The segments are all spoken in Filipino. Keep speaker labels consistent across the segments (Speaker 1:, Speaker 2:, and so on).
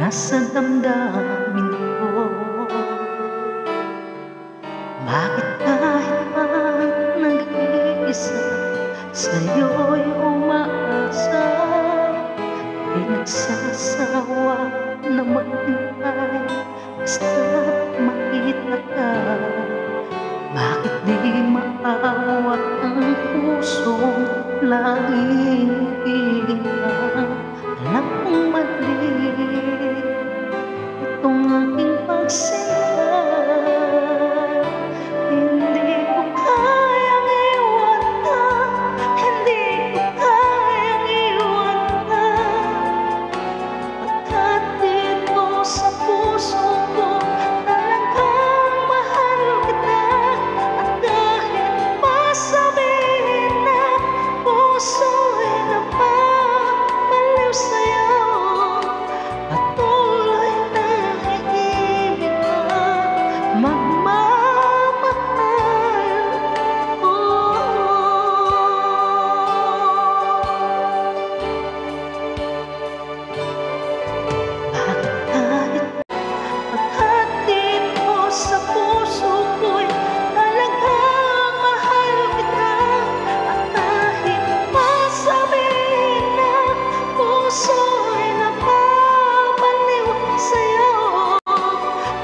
Speaker 1: nasa damdamin ko. Bakit kahit pa nag-iisa, sa'yo'y umaasa, di nagsasawa na maghintay, basta't makita ka. Bakit di maawat ang pusong laging piling ka? Alam kong mali itong aking pagsinta. Hindi ko kayang iwan ka, hindi ko kayang iwan ka. Pagkat dito sa puso ko talagang mahal kita. At kahit pa sabihin na puso'y napapaliw sa'yo, patuloy na iibig at magmamahal ko. Bakit kahit pagkat dito sa puso ko'y talagang mahal kita. At kahit pa sabihin na puso'y napapaliw sa'yo,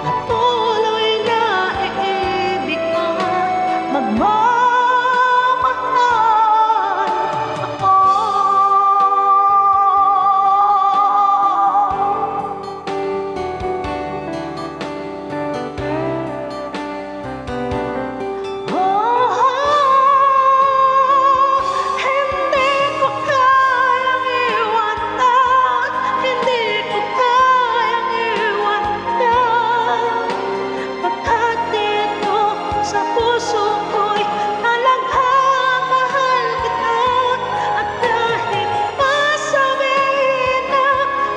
Speaker 1: patuloy na iibig at magmamahal ako. Hindi ko kayang iwan ka, hindi ko kayang iwan ka. Pagkat dito sa puso ko'y talagang mahal kita. At kahit pa sabihin na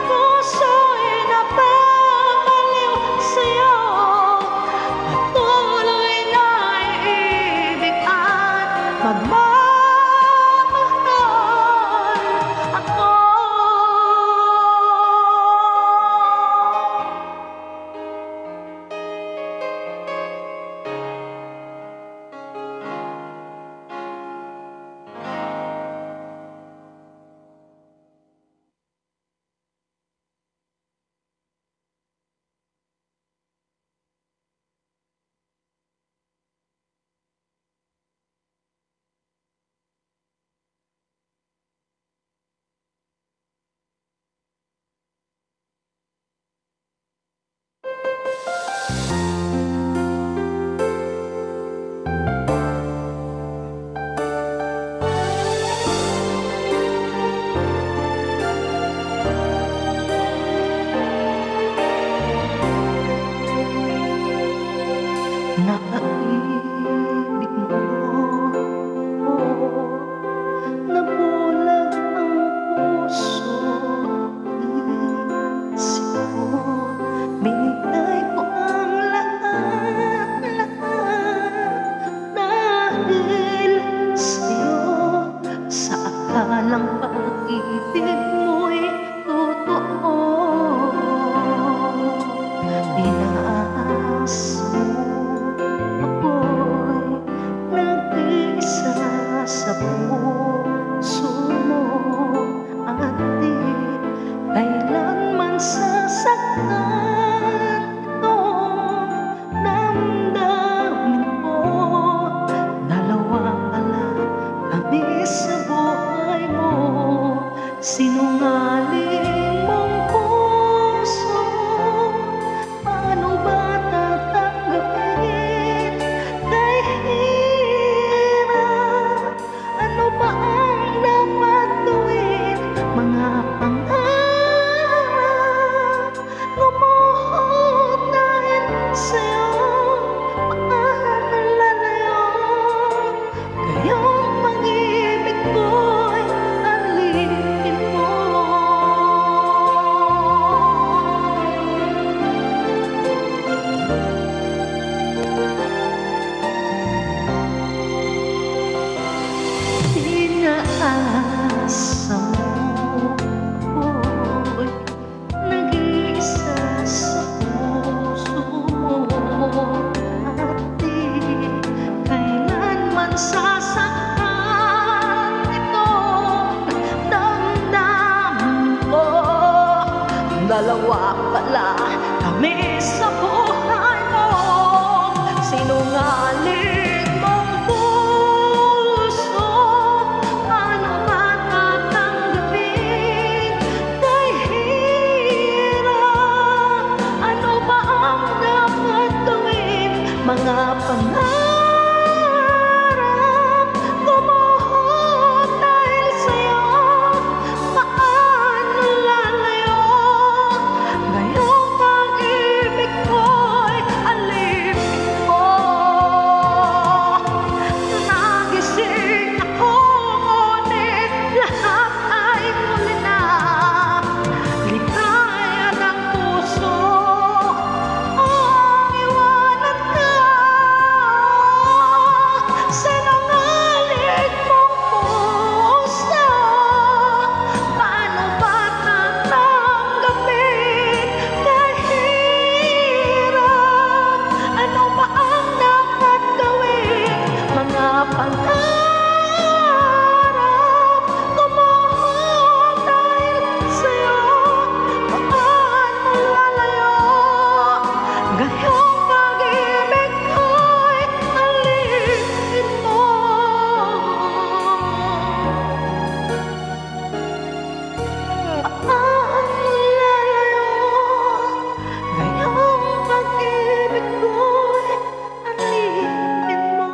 Speaker 1: puso'y napapaliw sa'yo, patuloy na iibig at magmamahal ako. Nakaibig mo, nabulag ang puso, isip ko, binigay ko ang lahat dahil sa'yo. Sa akalang pag-ibig mo'y totoo, pinaasa mo ako'y nag-iisa sa puso mo, at di kailanman sasaktan itong damdamin ko. Dalawa pala kami sa buhay mo, sinungaling mong puso. Paano ba tatanggapin? Kay hirap, ano ba ang dapat gawin? Mga pangarap lumuhod dahil sa'yo, paalala yun. Kayong pag-ibig ko'y alipin mo. Inaasa mo ako'y nag-iisa masasaktan itong damdamin ko. Dalawa pala kami sa buhay mo, sinungaling mong puso. Paano matatanggapin kay hirap? Ano ba ang dapat gawin? Mga pangarap gumuho dahil sa'yo. Paano lalayo? Ngayong pag-ibig ko'y alipin mo. Nagising ako, ngunit lahat ay muli na. Ligaya ng puso ang iwanan ka. Sinungaling mong puso, paano ba tatanggapin kahirap? Ano ba ang dapat gawin? Mga pangarap gumuho dahil sa'yo. Paano lalayo? Ngayong pag-ibig ko'y alipin mo. Paano lalayo? Ngayong pag-ibig ko'y alipin mo.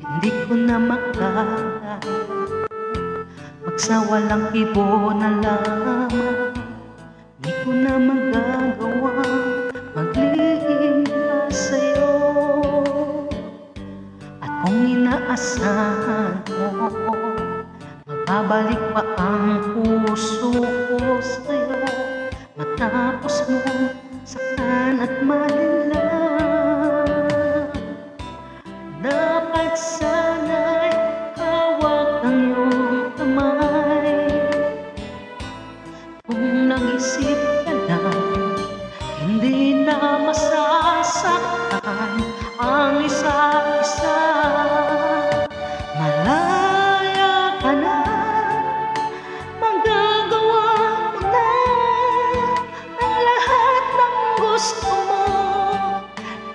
Speaker 1: Hindi ko na makaya magsawalang ibo na lamang. Hindi ko na magagawa maglihim pa sa'yo. At kung inaasahan mo magbabalik pa ang puso ko sa'yo, matapos mo saktan at malinlang, dapat sana'y hawak ang iyong kamay. Kung nag-isip ka na hindi na masasaktan ang isa't isa, malaya ka na, magagawa mo na ang lahat ng gusto mo.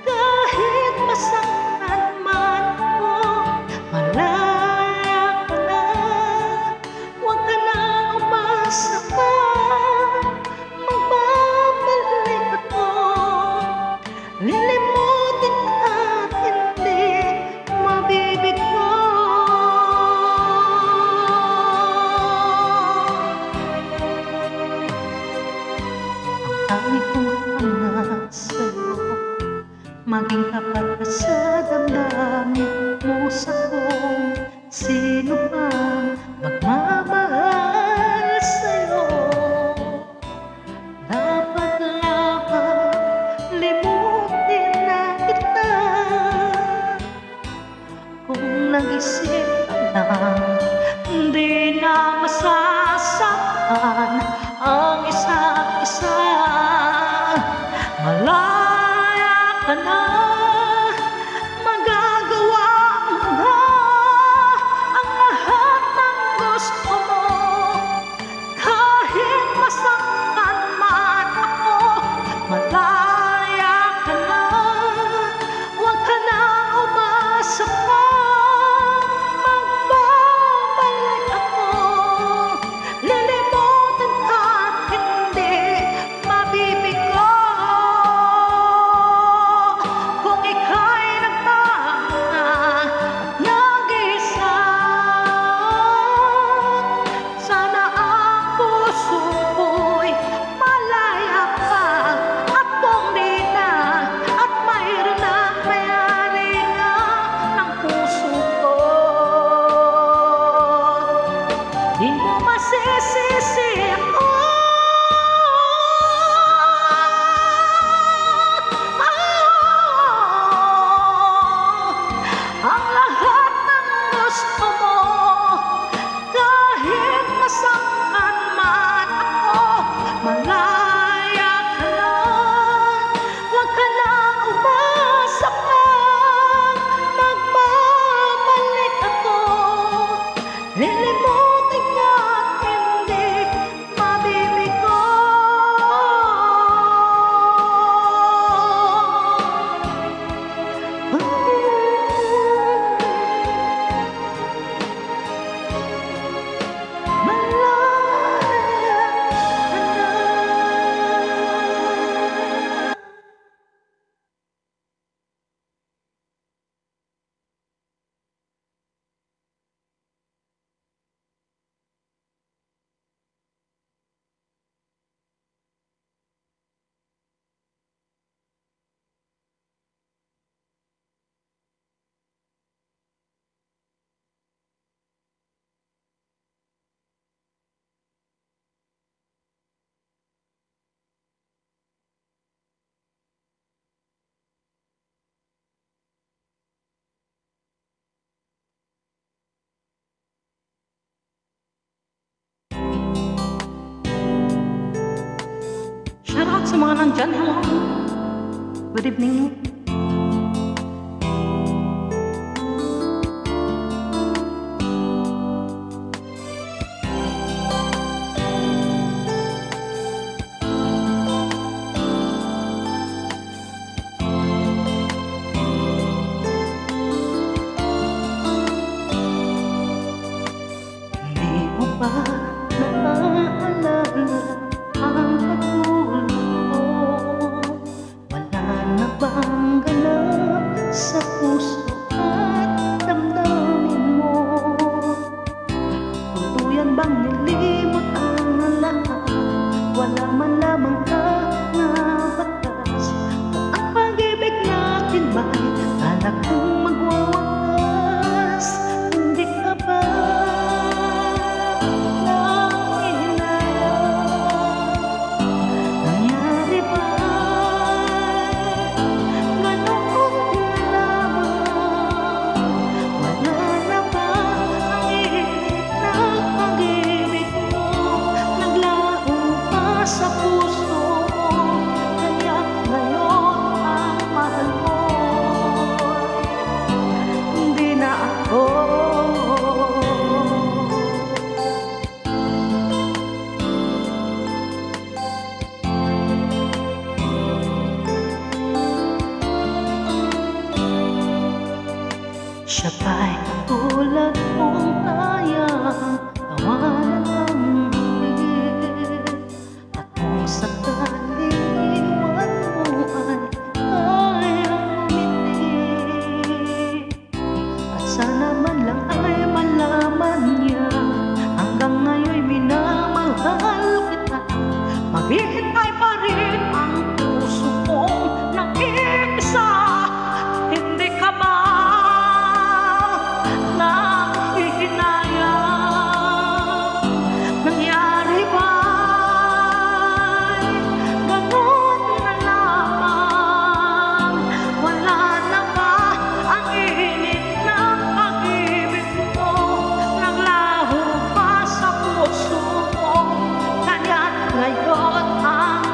Speaker 1: Kahit masaktan man ako, malaya ka na, huwag ka na umasa pa. Magbabalik ako, lilimutin at hindi mabibigo. Ang tanging kong hanap sa'yo, maging tapat ka sa damdamin mo sa kung sino pang magmamahal sa'yo. Dapat lamang limutin na kita. Kung nag-isip ka lang, hindi na masasaktan ang isa't isa. Malaya ka na, magagawa mo na ang lahat ng gusto mo. Shoutout sa mga nandyan. Hello. Good evening. Hindi mo ba naaalala ang pagtulog ko? Wala na bang ganap sa puso at damdamin mo? Tuluyan bang nilimot ang lahat? Wala man lamang ka na batas. Kung ang pag-ibig natin ba'y alak kong magwawakas? Hindi ka ba nangyari ba? Ganoon na lamang. Wala na ba ang init ng pag-ibig mo? Naglaho pa sa puso mo, kaya ngayon ang mahal mo hindi na ako. Siya ba'y katulad mong kayang tawanan ang higit? At kung sakaling iwan mo ay kayang umiti? At sana man lang ay malaman niya hanggang ngayon'y minamahal kita. Maghihintay pa rin ang puso kong nag-iisa. Hindi ka ba nahihinayang? Nangyari ba'y gano'n na lamang? Wala na ba ang init ng pag-ibig mo? Naglaho pa sa puso mo, kaya't ngayon ang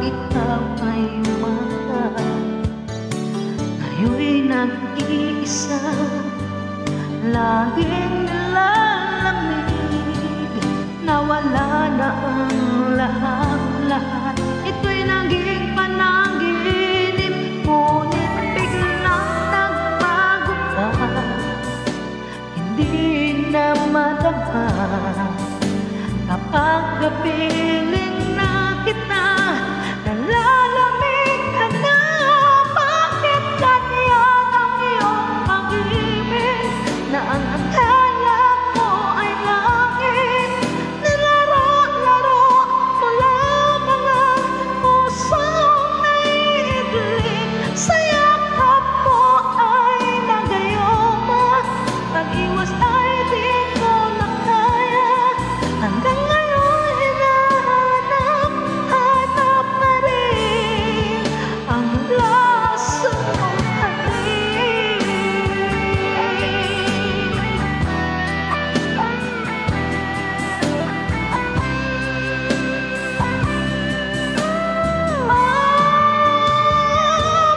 Speaker 1: ikaw ay umagal. Ngayon'y nag-iisa, laging nilalamig. Nawala na ang lahat-lahat, ito'y naging panaginip. Ngunit biglang nagbago ka, hindi na madama. Kapag kapiling na kita, nalalamig ka na. Bakit ganyan ang iyong pag-ibig, na ang akala ko ay langit? Nilaro-laro mo lamang ang pusong naiidling. Sa yakap mo ay nagayoma, pag-iwas ay di ko na kaya. Hanggang ngayon hinahanap pa rin ang lasa mong halik.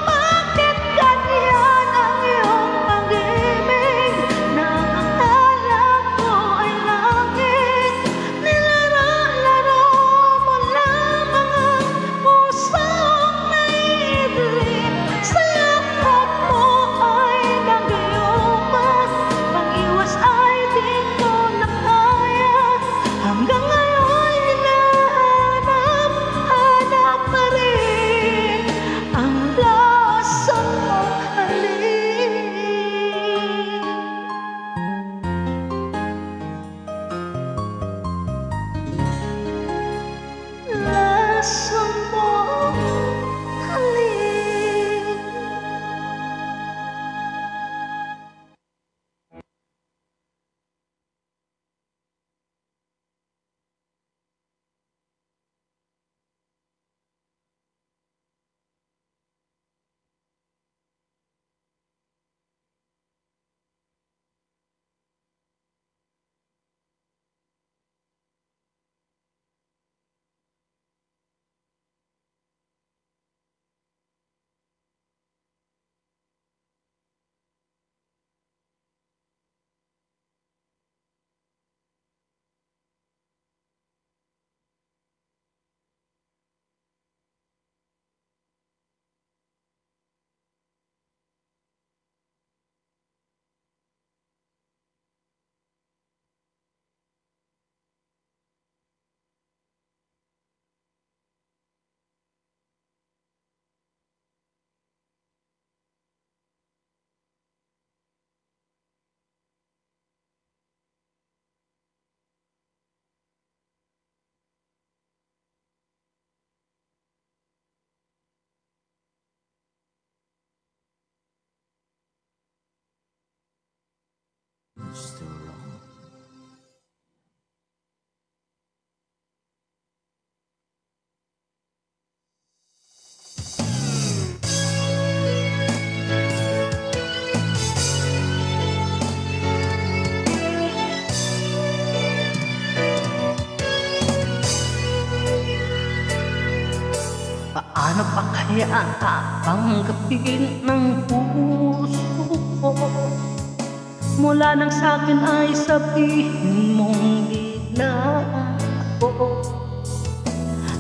Speaker 1: Bakit ganyan ang iyong pag-ibig, na ang akala ko ay langit? Nilaro-laro mo lamang ang pusong naiidling. Sa yakap mo ay nagayoma, pag-iwas ay di ko na kaya. Hanggang ngayon hinahanap pa rin ang lasa mong halik. Lasa mong halik. Paano pa kaya tatanggapin ng puso ko, mula nang sa'kin ay sabihin mong di na ako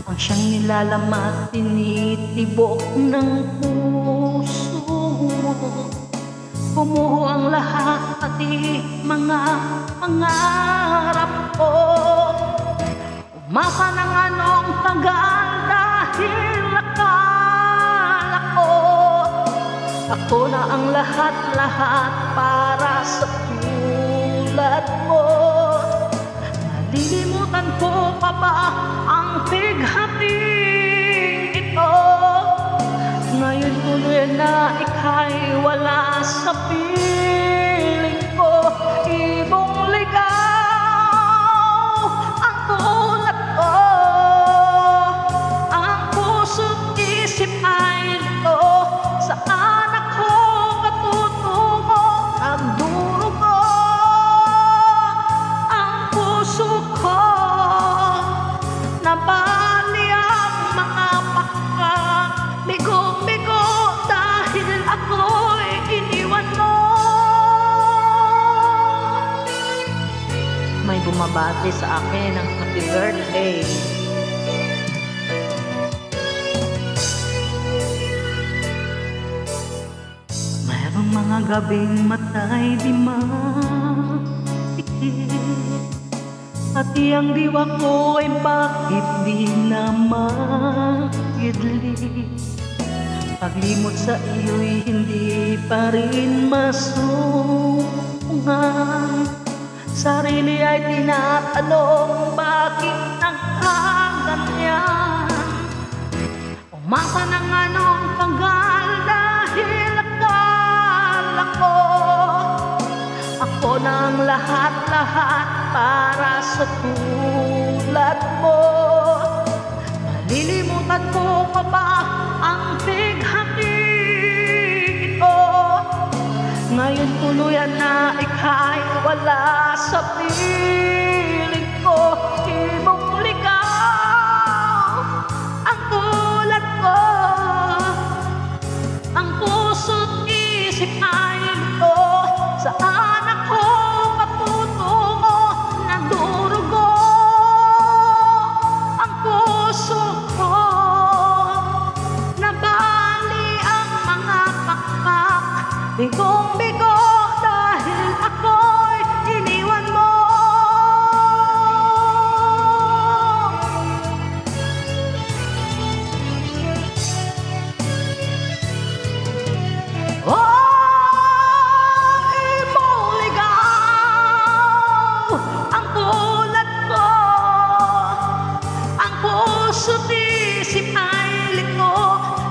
Speaker 1: ang siyang nilalamat, tinitibok ng puso mo. Bumuho ang lahat, pati mga pangarap ko. Umasa ng anong tagal, dahil akala ko ako na ang lahat-lahat para sa tulad mo. Nalilimutan ko pa ba ang bighating ito? Ngayon tuloy na ika'y wala sa piling ko. Ibong ligaw ang tulad ko, ang puso't isip ay lito. Saan ako patutungo? Nagdurugo ang puso ko, nabali ang mga may bumabati sa akin ng happy birthday. Mayroong mga gabing matay di mapikit, pati ang diwa ko ay bakit di na makidlit. Paglimot sa iyo'y hindi pa rin masungan. Sarili ay tinatanong bakit nagkaganyan. Umasa ng anong tagal dahil akala ko ako ng lahat-lahat para sa tulad mo. Malilimutan ko pa ba ang bighati ito? Ngayon tuluyan na ika'y wala sa piling ko. Ibong ligaw ang tulad ko, ang puso't isip ay lito. Saan ako matutungo ng durugo? Ang puso ko nabali ang mga pakpak, bigong-bigo dahil ako'y iniwan mo. Oh, ibong ligaw ang tulad ko, ang puso't isip ay lito.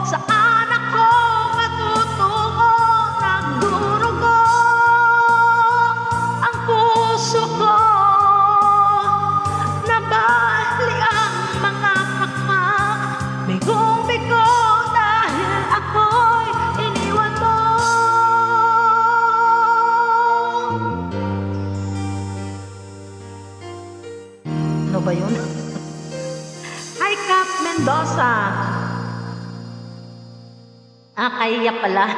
Speaker 1: Saan ako matutungo? Nagdurugo ang puso ko, nabali ang mga pakpak, bigong-bigo dahil ako'y iniwan mo. Ano ba yun? Hi, Cap Mendoza. Kaya pala.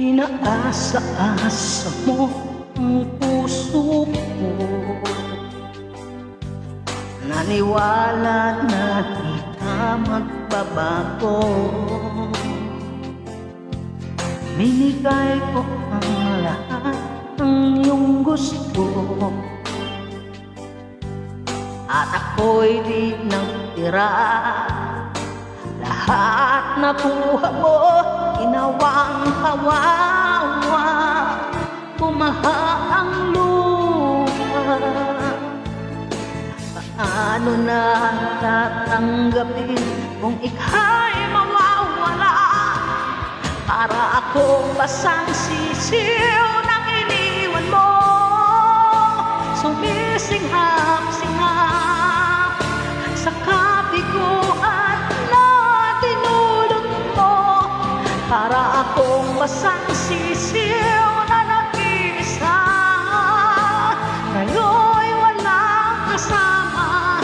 Speaker 1: Pinaasa-asa mo ang puso ko, naniwala na di ka magbabago. Binigay ko ang lahat ng iyong gusto, at ako'y di nagtira. Lahat nakuha mo, ginawang kawawa, bumaha ang lupa. Paano na tatanggapin kung ika'y mawawala? Para akong basang sisiw nang iniwan mo. Sumisinghap-singhap sa kabiguan na dinulot mo. Para akong basang sisiw na nag-iisa, ngayon'y walang kasama.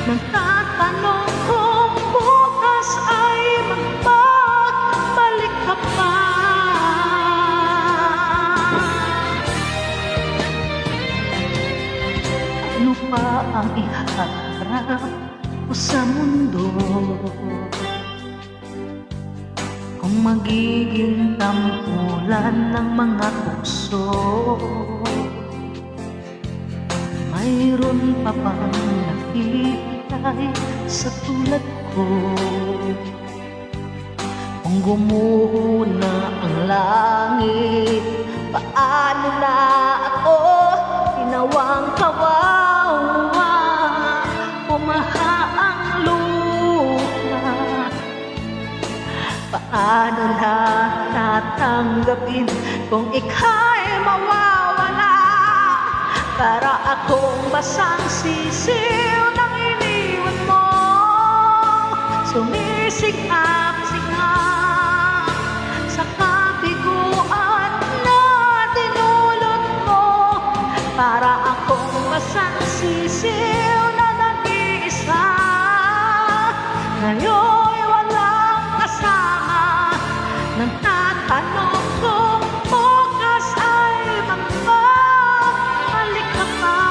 Speaker 1: Nagtatanong kung bukas ay magbabalik ka pa. Ano pa ang iharap ko sa mundo kung magiging tampulan ng mga tukso. Mayroon pa bang nakikitay sa tulad ko? Kung gumuho ang langit, paano na ako ginawang kawawa? Pumaha ang lupa, paano na tatanggapin kung ika'y mawawala? Para akong basang sisiw nang iniwan mo, sumisikap-sikap sa kabiguan na dinulot mo. Para akong basang sisiw na nag-iisa, ngayon'y walang kasama. Nagtatanong kung bukas ay magbabalik ka pa.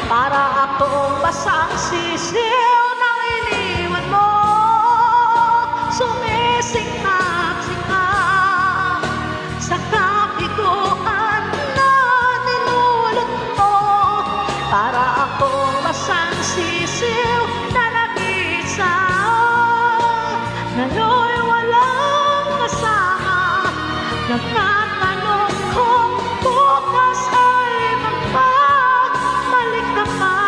Speaker 1: Para akong basang sisiw nang iniwan mo, sumisikap-sikap sa kabiguan na dinulot mo. Para akong basang sisiw na nag-iisa, ngayon'y walang kasama. Nagtatanong kung bukas ay magbabalik ka pa.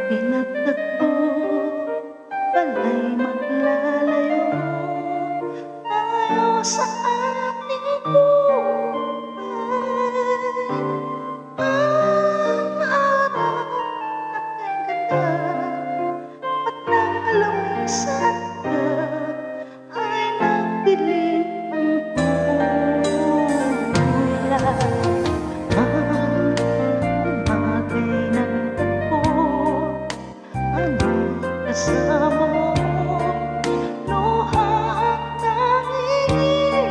Speaker 1: Pinagtagpo, pala'y maglalayo tayo sa ating buhay. Ang araw na kay ganda at nang lumisan ka ay nagdilim ang kulay. Kasama mo, luha ang nangiiwan.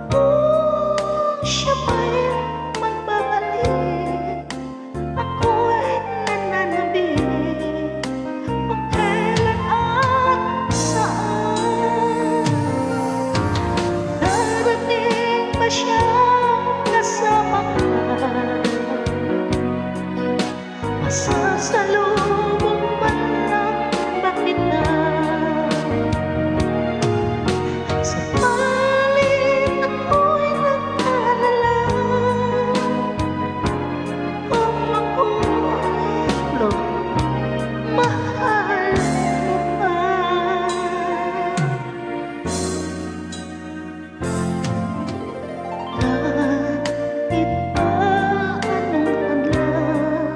Speaker 1: Kung siya ba'y magbabalik, ako'y nananabik. Kung kailan at saan, darating ba siyang kasama ka? Masasalubong man lang ba kita? Sa palit ako'y nag-alala kung makulong, mahal mo pa. Kahit pa anong hadlang,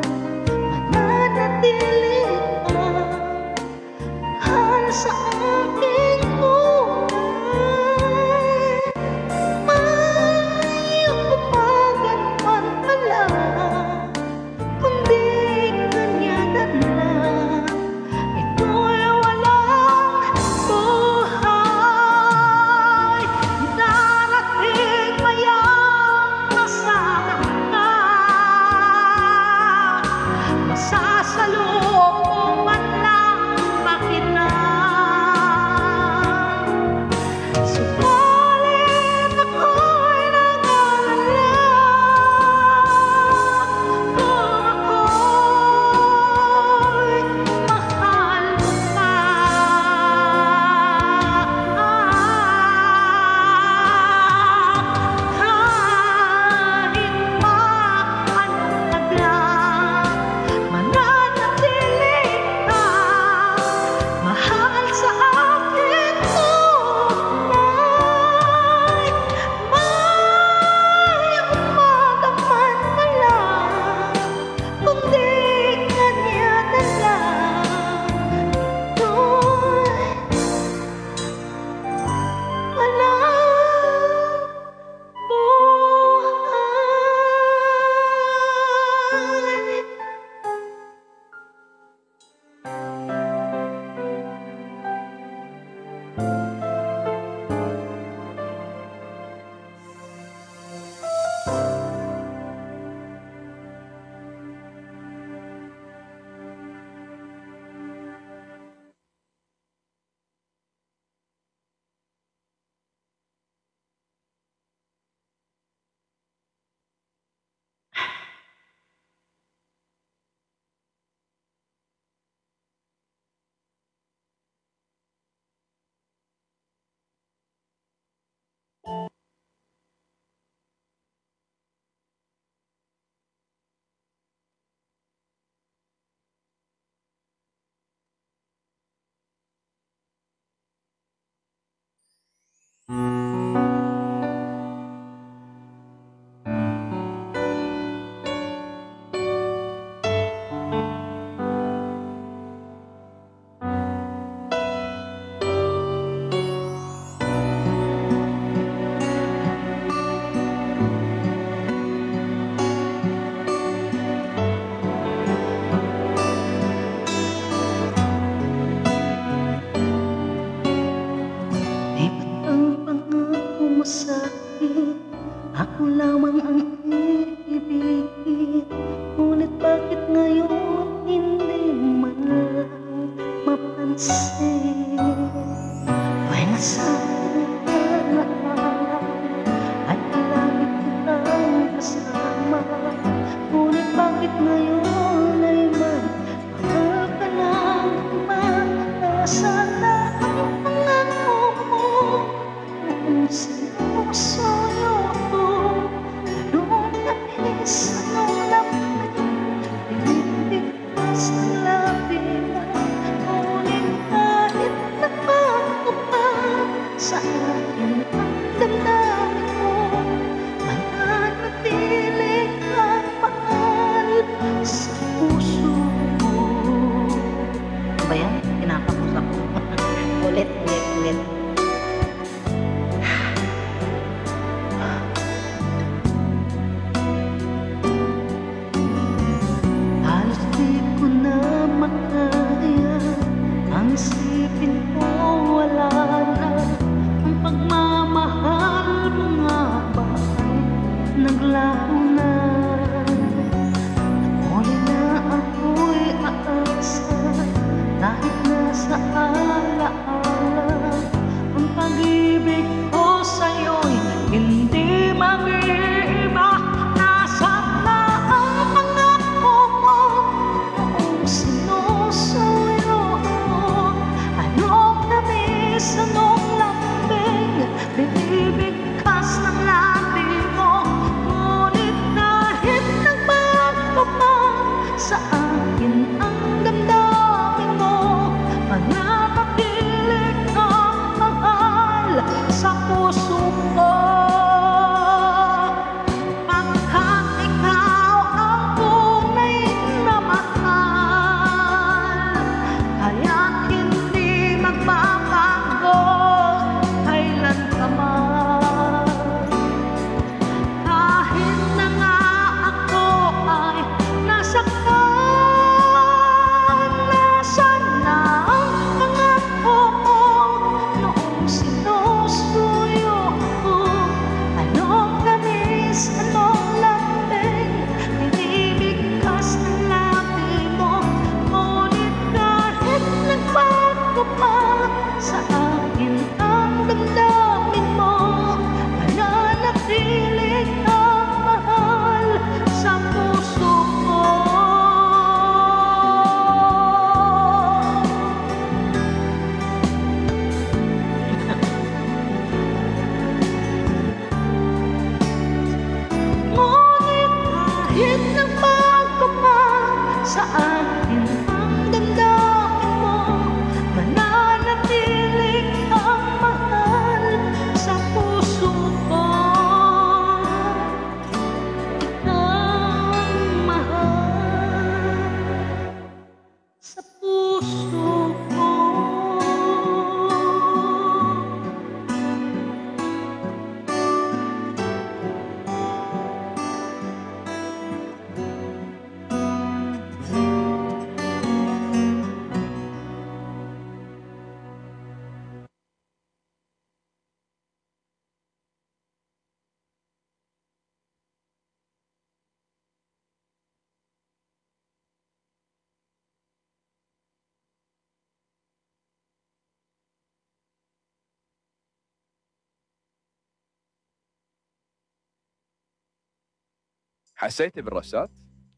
Speaker 2: حسيتي بالرشات؟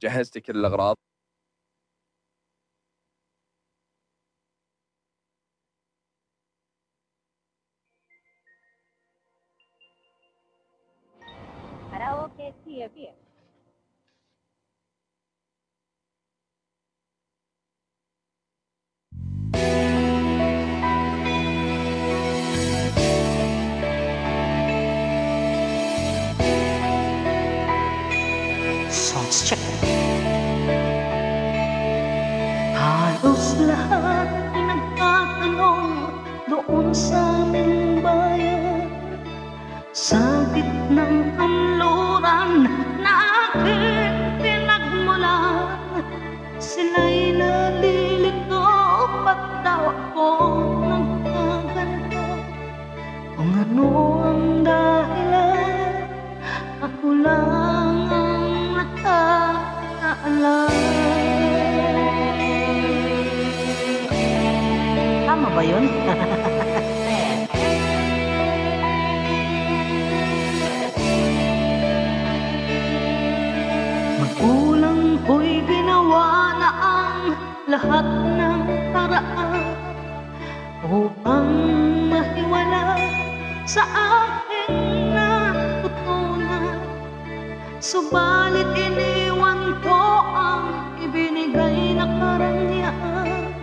Speaker 2: جهزتي كل الأغراض؟
Speaker 3: Karaoke TV.
Speaker 1: Sounds check. Halos lahat ay nagtatanong doon sa aming bayan, sa gitnang kanluran na aking pinagmulan. Sila'y nalilito, ba't daw ako nagkaganto? Kung ano ang dahilan, ako lang ang nakakaalam. ba yun? Magulang ko'y ginawa na ang lahat ng paraan upang mahiwala sa aking natutunan. Subalit iniwan ko ang ibinigay na karangyaan.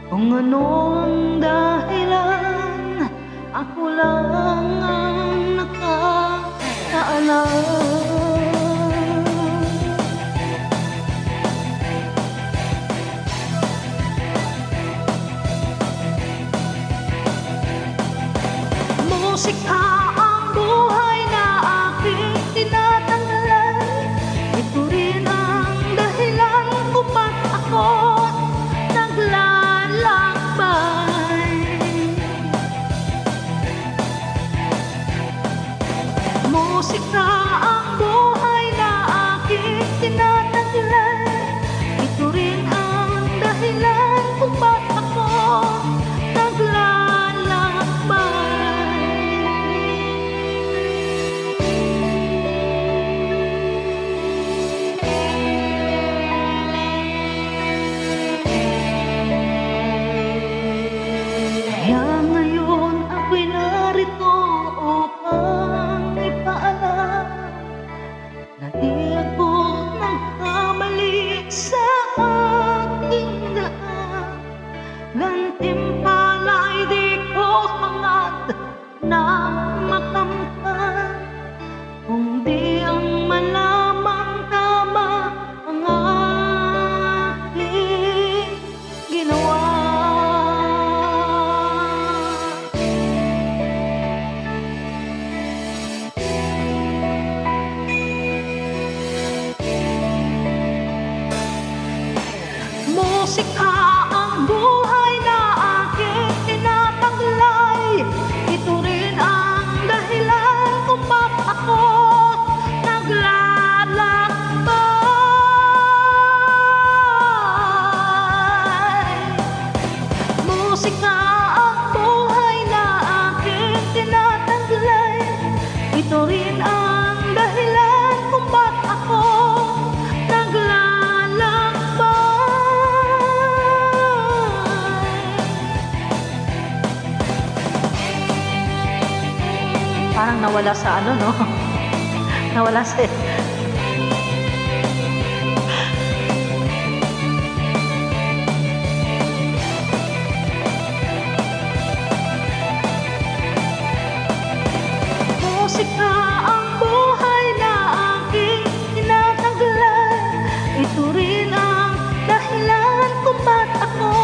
Speaker 1: Kung ano ang dahilan, ako lang ang nakakaalam. Musika ang buhay na aking tinatanglan. Ito rin ang dahilan kung ba't ako naglalakbay. Musika ang buhay na aking tinatanglan. Ito rin ang dahilan kung ba't ako naglalakbay. Kaya ngayon ako'y narito upang ipaalam na di ako nagkamali sa aking daan. Gantimpala'y di ko hangad na makamtan, kundi ang malamang tama ang aking ginawa. Musika ang buhay na aking tinataglay. Ito rin ang dahilan kung ba't ako naglalakbay. Musika ang buhay na aking tinataglay. Ito rin ang dahilan kung ba't ako parang nawala sa ano, no? Nawala sa... Musika ang buhay na aking tinataglay. Ito rin ang dahilan kung ba't ako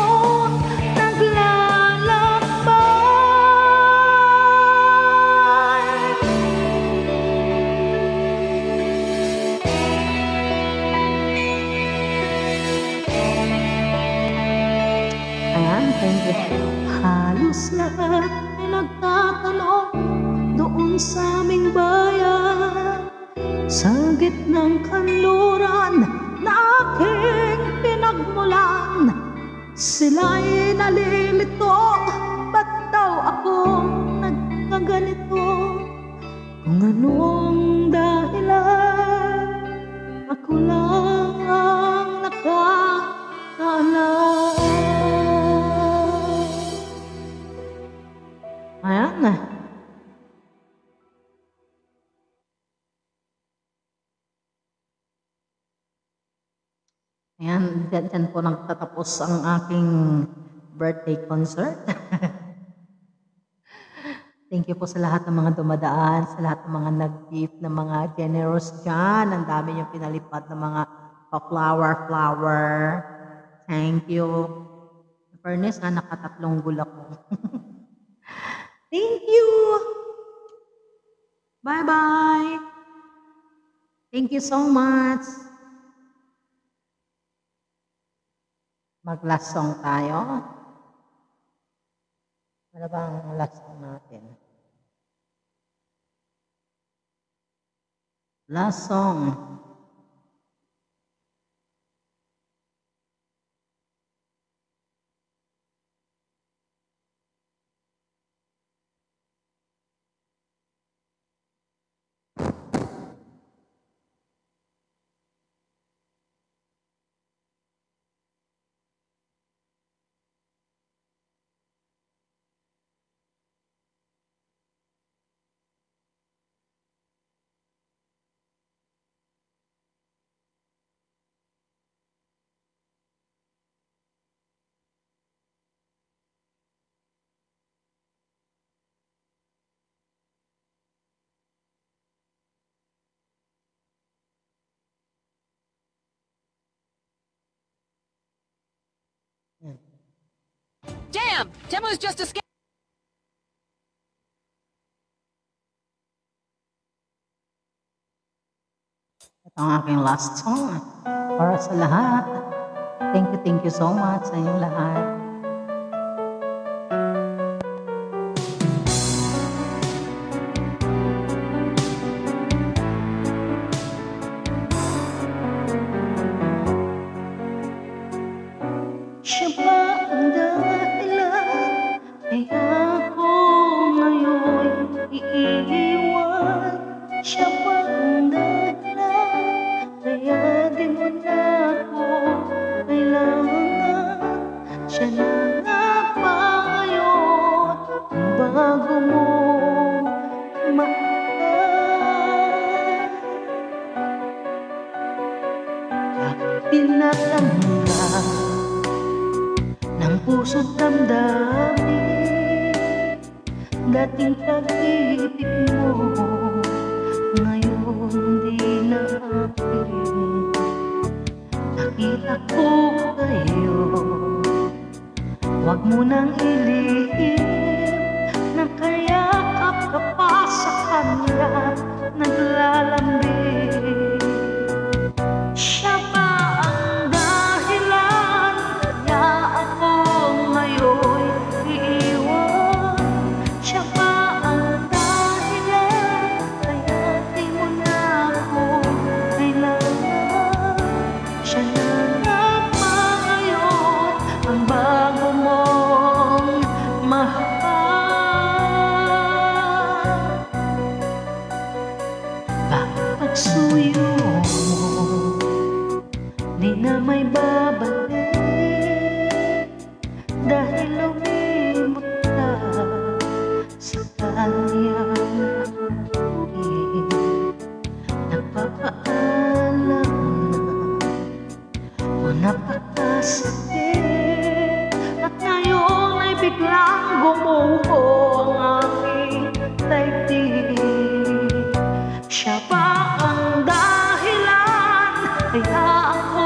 Speaker 1: halos lahat ay nagtatanong doon sa aming bayan, sa gitnang kanluran na aking pinagmulan. Sila'y nalilito, ba't daw ako nagkaganito? Kung anong dahilan, ako lang ang nakakaalam. Ayan na. Ayan, dyan po nagtatapos ang aking birthday concert. Thank you po sa lahat ng mga dumadaan, sa lahat ng mga nag-gift, ng mga generous dyan. Ang dami yung pinalipad ng mga pa-flower. Thank you. In fairness, nakatatlong gulak ko. Thank you. Bye-bye. Thank you so much. Mag-last song tayo. Ano ba ang last song natin? Last song.
Speaker 4: scam! Demo's just a scam!
Speaker 1: Ito ang aking last song para sa lahat. Thank you so much sa inyong lahat. Siya ba ang dahilan kaya ako ngayon iiwan? Siya ba ang dahilan kaya di mo na ako kailangan? Siya na nga ba ngayon ang bago mo mahal? Bakit pinatanggal ng puso't damdamin dating pag-ibig mo, ngayon di na akin. Nakita ko kayo, wag mo nang ilihim, nakayakap ka pa sa kanya, naglalambing. Siya ba ang dahilan kaya ako ngayon iiwan? Siya ba ang dahilan kaya di mo na ako kailangan? Siya na nga ba ngayon ang bago mong mahal? Bakit pagsuyo mo di na may babalik dahil lumimot ka sa kanyang akin? Nagpapaalam na o napakasakit at ngayon ay biglang gumuho ang aking daigdig. Siya ba ang dahilan kaya ako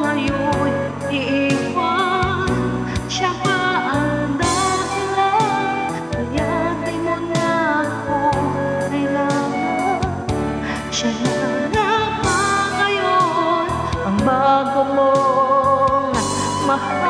Speaker 1: ngayon iiwan? Siya ba ang dahilan kaya di mo na ako kailangan? Siya na nga ba ngayon ang bago mong mahal?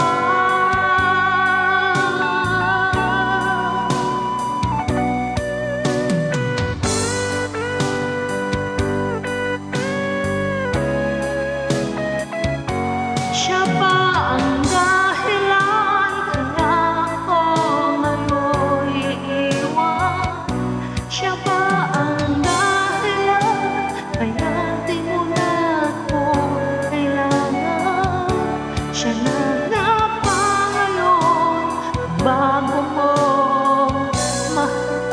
Speaker 1: Siya ba ang dahilan kaya ako ngayon iiwan? Siya ba ang dahilan kaya di mo na ako kailangan? Siya na nga ba ngayon ang bago mong mahal?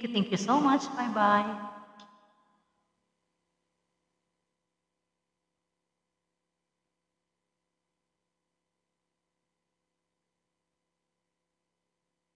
Speaker 1: Thank you so much. Bye-bye.